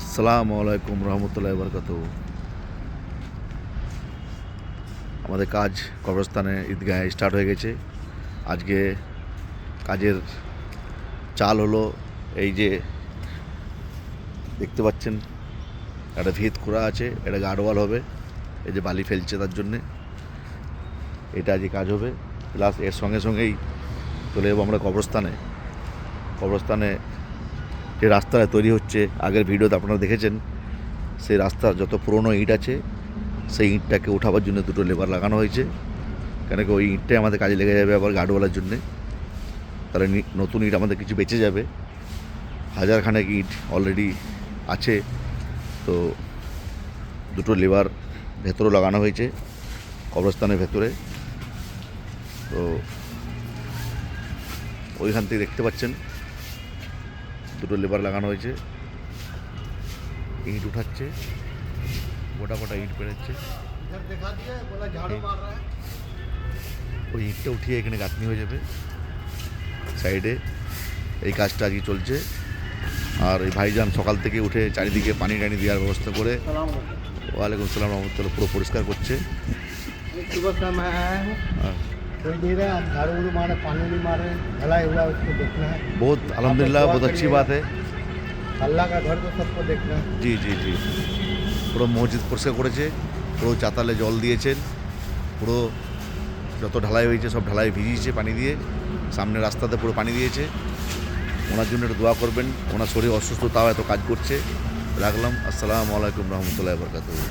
আসসালামু আলাইকুম রহমতুল্লাহি বারাকাতুহু। আমাদের কাজ কবরস্থানে ঈদগাহে স্টার্ট হয়ে গেছে। আজকে কাজের চাল হলো এই যে দেখতে পাচ্ছেন, একটা ভিত খোঁড়া আছে, এটা গার্ডওয়াল হবে। এই যে বালি ফেলছে তার জন্যে এটা আজকে কাজ হবে। প্লাস এর সঙ্গে সঙ্গেই চলে যাবো আমরা কবরস্থানে যে রাস্তাটা তৈরি হচ্ছে, আগের ভিডিওতে আপনারা দেখেছেন, সেই রাস্তার যত পুরনো ইট আছে সেই ইঁটটাকে ওঠাবার জন্য দুটো লেবার লাগানো হয়েছে। কেন কি ওই ইঁটটাই আমাদের কাজে লেগে যাবে আবার গার্ডওয়ালার জন্যে। তাহলে নতুন ইট আমাদের কিছু বেঁচে যাবে। হাজারখানেক ইট অলরেডি আছে, তো দুটো লেবার ভেতরেও লাগানো হয়েছে কবরস্থানের ভেতরে। তো ওইখান থেকে দেখতে পাচ্ছেন দুটো লেবার লাগানো হয়েছে, ইট উঠাচ্ছে, গোটা গোটা ইট বেরোচ্ছে। ওই ইটটা উঠিয়ে এখানে গাঁথনি হয়ে যাবে সাইডে। এই কাজটা আজকে চলছে। আর এই ভাইজান সকাল থেকে উঠে চারিদিকে পানি টানি দেওয়ার ব্যবস্থা করে, ওয়ালাইকুম সালাম রহমতুল্লাহ, পুরো পরিষ্কার করছে। बहुत अल्हम्दुलिल्लाह, बहुत अच्छी बात है। अल्लाह का घर तो सबको देखना है। জি জি জি, পুরো মসজিদ পরিষ্কার করেছে, পুরো চাতালে জল দিয়েছেন, পুরো যত ঢালাই হয়েছে সব ঢালাই ভিজিয়েছে পানি দিয়ে, সামনে রাস্তাতে পুরো পানি দিয়েছে। ওনার জন্য একটু দোয়া করবেন, ওনার শরীর অসুস্থ, তাও এত কাজ করছে। রাখলাম। আসসালামু আলাইকুম রহমতুল্লাহি বারাকাতুহু।